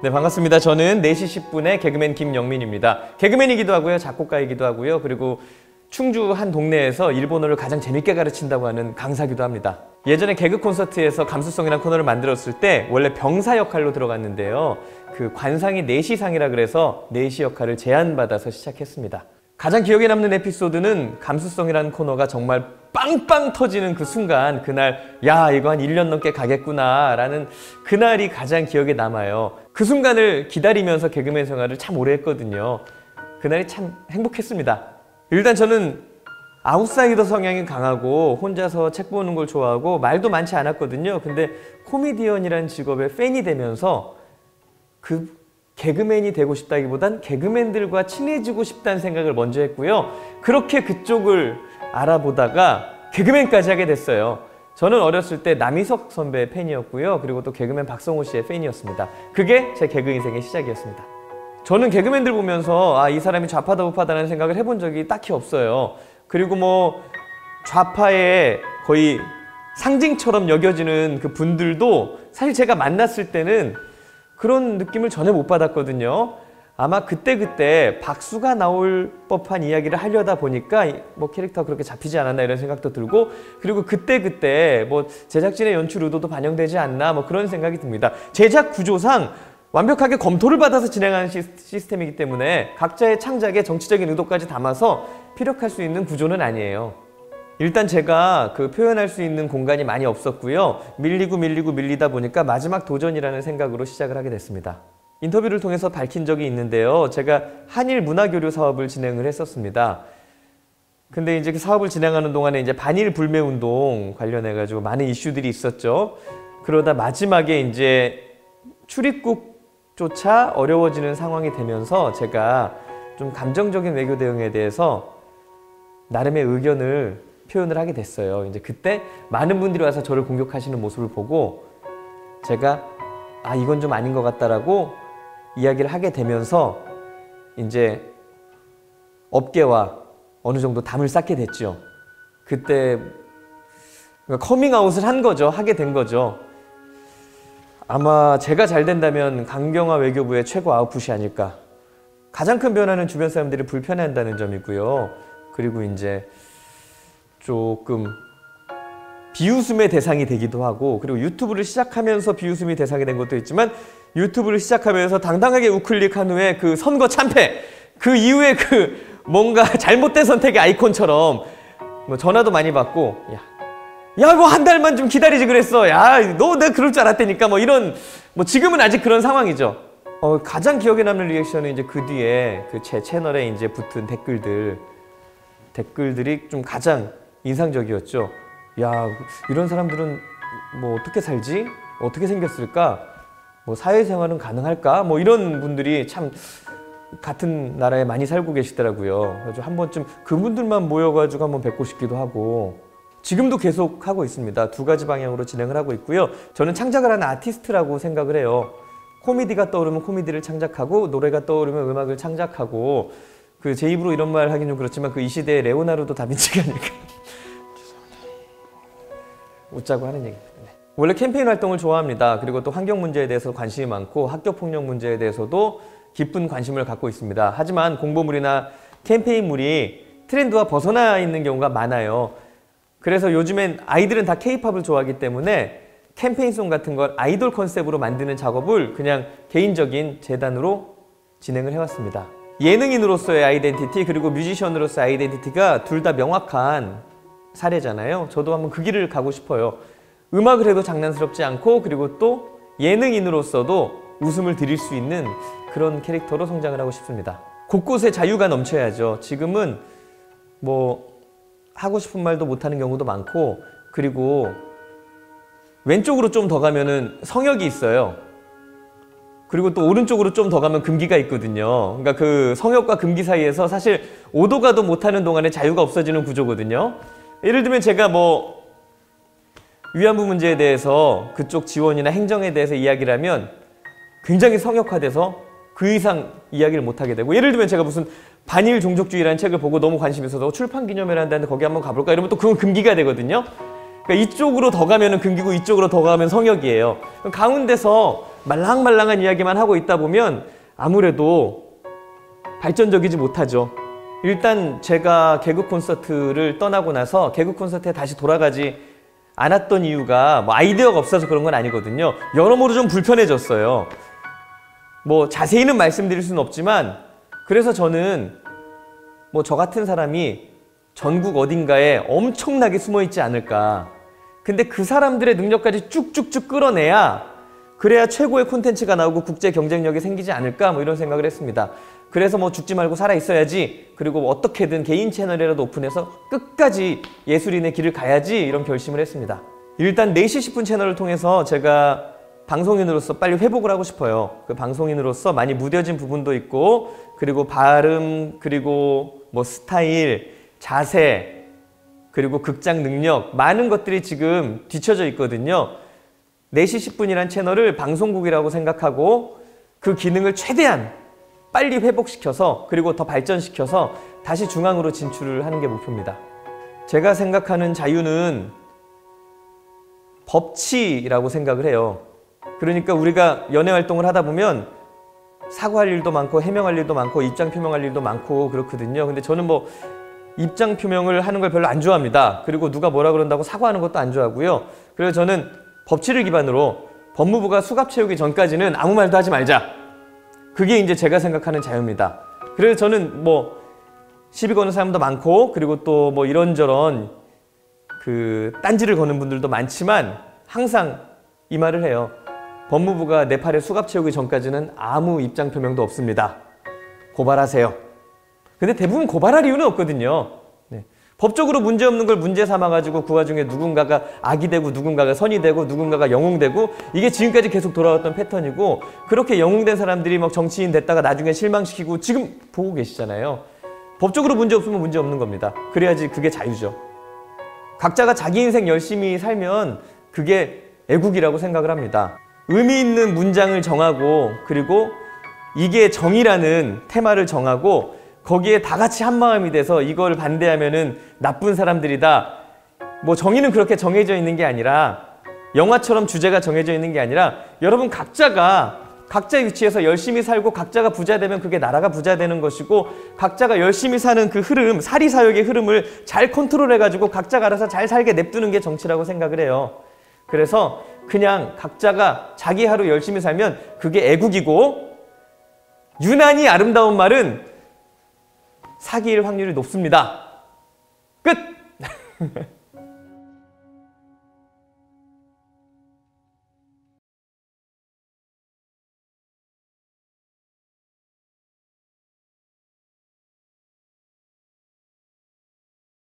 네, 반갑습니다. 저는 4시 10분의 개그맨 김영민입니다. 개그맨이기도 하고요, 작곡가이기도 하고요, 그리고 충주 한 동네에서 일본어를 가장 재밌게 가르친다고 하는 강사기도 합니다. 예전에 개그 콘서트에서 감수성이라는 코너를 만들었을 때 원래 병사 역할로 들어갔는데요. 그 관상이 내시상이라 그래서 내시 역할을 제안받아서 시작했습니다. 가장 기억에 남는 에피소드는 감수성이라는 코너가 정말 빵빵 터지는 그 순간, 그날 야 이거 한 1년 넘게 가겠구나 라는 그날이 가장 기억에 남아요. 그 순간을 기다리면서 개그맨 생활을 참 오래 했거든요. 그날이 참 행복했습니다. 일단 저는 아웃사이더 성향이 강하고 혼자서 책 보는 걸 좋아하고 말도 많지 않았거든요. 근데 코미디언이라는 직업에 팬이 되면서 그 개그맨이 되고 싶다기보단 개그맨들과 친해지고 싶다는 생각을 먼저 했고요. 그렇게 그쪽을 알아보다가 개그맨까지 하게 됐어요. 저는 어렸을 때 남희석 선배의 팬이었고요. 그리고 또 개그맨 박성호 씨의 팬이었습니다. 그게 제 개그 인생의 시작이었습니다. 저는 개그맨들 보면서 이 사람이 좌파다 우파다라는 생각을 해본 적이 딱히 없어요. 그리고 뭐 좌파의 거의 상징처럼 여겨지는 그 분들도 사실 제가 만났을 때는 그런 느낌을 전혀 못 받았거든요. 아마 그때 박수가 나올 법한 이야기를 하려다 보니까 뭐 캐릭터가 그렇게 잡히지 않았나 이런 생각도 들고, 그리고 그때 뭐 제작진의 연출 의도도 반영되지 않나 뭐 그런 생각이 듭니다. 제작 구조상 완벽하게 검토를 받아서 진행하는 시스템이기 때문에 각자의 창작에 정치적인 의도까지 담아서 피력할 수 있는 구조는 아니에요. 일단 제가 그 표현할 수 있는 공간이 많이 없었고요. 밀리다 보니까 마지막 도전이라는 생각으로 시작을 하게 됐습니다. 인터뷰를 통해서 밝힌 적이 있는데요. 제가 한일 문화교류 사업을 진행을 했었습니다. 근데 이제 그 사업을 진행하는 동안에 이제 반일 불매 운동 관련해가지고 많은 이슈들이 있었죠. 그러다 마지막에 이제 출입국조차 어려워지는 상황이 되면서 제가 좀 감정적인 외교 대응에 대해서 나름의 의견을 표현을 하게 됐어요. 이제 그때 많은 분들이 와서 저를 공격하시는 모습을 보고 제가 이건 좀 아닌 것 같다라고 이야기를 하게 되면서 이제 업계와 어느 정도 담을 쌓게 됐죠. 그때 커밍아웃을 한 거죠. 하게 된 거죠. 아마 제가 잘 된다면 강경화 외교부의 최고 아웃풋이 아닐까. 가장 큰 변화는 주변 사람들이 불편해한다는 점이고요. 그리고 이제 조금 비웃음의 대상이 되기도 하고, 그리고 유튜브를 시작하면서 비웃음이 대상이 된 것도 있지만 유튜브를 시작하면서 당당하게 우클릭한 후에 그 선거 참패, 그 이후에 그 뭔가 잘못된 선택의 아이콘처럼 뭐 전화도 많이 받고 야 뭐 한 달만 좀 기다리지 그랬어, 야 너 내가 그럴 줄 알았다니까, 뭐 이런, 뭐 지금은 아직 그런 상황이죠. 가장 기억에 남는 리액션은 이제 그 뒤에 그 제 채널에 이제 붙은 댓글들이 좀 가장 인상적이었죠. 야, 이런 사람들은 뭐 어떻게 살지? 어떻게 생겼을까? 뭐 사회생활은 가능할까? 뭐 이런 분들이 참 같은 나라에 많이 살고 계시더라고요. 그래서 한 번쯤 그분들만 모여가지고 한번 뵙고 싶기도 하고, 지금도 계속 하고 있습니다. 2가지 방향으로 진행을 하고 있고요. 저는 창작을 하는 아티스트라고 생각을 해요. 코미디가 떠오르면 코미디를 창작하고, 노래가 떠오르면 음악을 창작하고, 그 제 입으로 이런 말 하긴 좀 그렇지만 그 이 시대의 레오나르도 다빈치가 아닐까. 웃자고 하는 얘기입니다. 네. 원래 캠페인 활동을 좋아합니다. 그리고 또 환경 문제에 대해서 관심이 많고 학교 폭력 문제에 대해서도 깊은 관심을 갖고 있습니다. 하지만 공보물이나 캠페인물이 트렌드와 벗어나 있는 경우가 많아요. 그래서 요즘엔 아이들은 다 K-팝을 좋아하기 때문에 캠페인송 같은 걸 아이돌 컨셉으로 만드는 작업을 그냥 개인적인 재단으로 진행을 해왔습니다. 예능인으로서의 아이덴티티, 그리고 뮤지션으로서의 아이덴티티가 둘 다 명확한 사례잖아요. 저도 한번 그 길을 가고 싶어요. 음악을 해도 장난스럽지 않고, 그리고 또 예능인으로서도 웃음을 드릴 수 있는 그런 캐릭터로 성장을 하고 싶습니다. 곳곳에 자유가 넘쳐야죠. 지금은 뭐 하고 싶은 말도 못하는 경우도 많고, 그리고 왼쪽으로 좀 더 가면은 성역이 있어요. 그리고 또 오른쪽으로 좀 더 가면 금기가 있거든요. 그러니까 그 성역과 금기 사이에서 사실 오도 가도 못하는 동안에 자유가 없어지는 구조거든요. 예를 들면 제가 뭐 위안부 문제에 대해서 그쪽 지원이나 행정에 대해서 이야기를 하면 굉장히 성역화돼서 그 이상 이야기를 못하게 되고, 예를 들면 제가 무슨 반일 종족주의라는 책을 보고 너무 관심이 있어서 출판 기념회를 한다는데 거기 한번 가볼까 이러면 또 그건 금기가 되거든요. 그러니까 이쪽으로 더 가면은 금기고 이쪽으로 더 가면 성역이에요. 가운데서 말랑말랑한 이야기만 하고 있다 보면 아무래도 발전적이지 못하죠. 일단 제가 개그 콘서트를 떠나고 나서 개그 콘서트에 다시 돌아가지 않았던 이유가 뭐 아이디어가 없어서 그런 건 아니거든요. 여러모로 좀 불편해졌어요. 뭐 자세히는 말씀드릴 수는 없지만, 그래서 저는 뭐 저 같은 사람이 전국 어딘가에 엄청나게 숨어 있지 않을까. 근데 그 사람들의 능력까지 쭉쭉쭉 끌어내야, 그래야 최고의 콘텐츠가 나오고 국제 경쟁력이 생기지 않을까, 뭐 이런 생각을 했습니다. 그래서 뭐 죽지 말고 살아 있어야지, 그리고 어떻게든 개인 채널이라도 오픈해서 끝까지 예술인의 길을 가야지, 이런 결심을 했습니다. 일단 4시 10분 채널을 통해서 제가 방송인으로서 빨리 회복을 하고 싶어요. 그 방송인으로서 많이 무뎌진 부분도 있고, 그리고 발음, 그리고 뭐 스타일, 자세, 그리고 극장 능력, 많은 것들이 지금 뒤처져 있거든요. 4시 10분이란 채널을 방송국이라고 생각하고 그 기능을 최대한 빨리 회복시켜서, 그리고 더 발전시켜서 다시 중앙으로 진출을 하는 게 목표입니다. 제가 생각하는 자유는 법치라고 생각을 해요. 그러니까 우리가 연애 활동을 하다 보면 사과할 일도 많고 해명할 일도 많고 입장 표명할 일도 많고 그렇거든요. 근데 저는 뭐 입장 표명을 하는 걸 별로 안 좋아합니다. 그리고 누가 뭐라 그런다고 사과하는 것도 안 좋아하고요. 그래서 저는 법치를 기반으로 법무부가 수갑 채우기 전까지는 아무 말도 하지 말자. 그게 이제 제가 생각하는 자유입니다. 그래서 저는 뭐 시비 거는 사람도 많고, 그리고 또 뭐 이런저런 그 딴지를 거는 분들도 많지만 항상 이 말을 해요. 법무부가 내 팔에 수갑 채우기 전까지는 아무 입장 표명도 없습니다. 고발하세요. 근데 대부분 고발할 이유는 없거든요. 네. 법적으로 문제없는 걸 문제 삼아가지고 그 와중에 누군가가 악이 되고 누군가가 선이 되고 누군가가 영웅되고, 이게 지금까지 계속 돌아왔던 패턴이고, 그렇게 영웅된 사람들이 막 정치인 됐다가 나중에 실망시키고 지금 보고 계시잖아요. 법적으로 문제 없으면 문제 없는 겁니다. 그래야지 그게 자유죠. 각자가 자기 인생 열심히 살면 그게 애국이라고 생각을 합니다. 의미 있는 문장을 정하고, 그리고 이게 정의라는 테마를 정하고, 거기에 다 같이 한마음이 돼서 이걸 반대하면은 나쁜 사람들이다. 뭐 정의는 그렇게 정해져 있는 게 아니라, 영화처럼 주제가 정해져 있는 게 아니라, 여러분 각자가 각자의 위치에서 열심히 살고 각자가 부자 되면 그게 나라가 부자 되는 것이고, 각자가 열심히 사는 그 흐름, 사리사욕의 흐름을 잘 컨트롤해가지고 각자가 알아서 잘 살게 냅두는 게 정치라고 생각을 해요. 그래서 그냥 각자가 자기 하루 열심히 살면 그게 애국이고, 유난히 아름다운 말은 사기일 확률이 높습니다. 끝!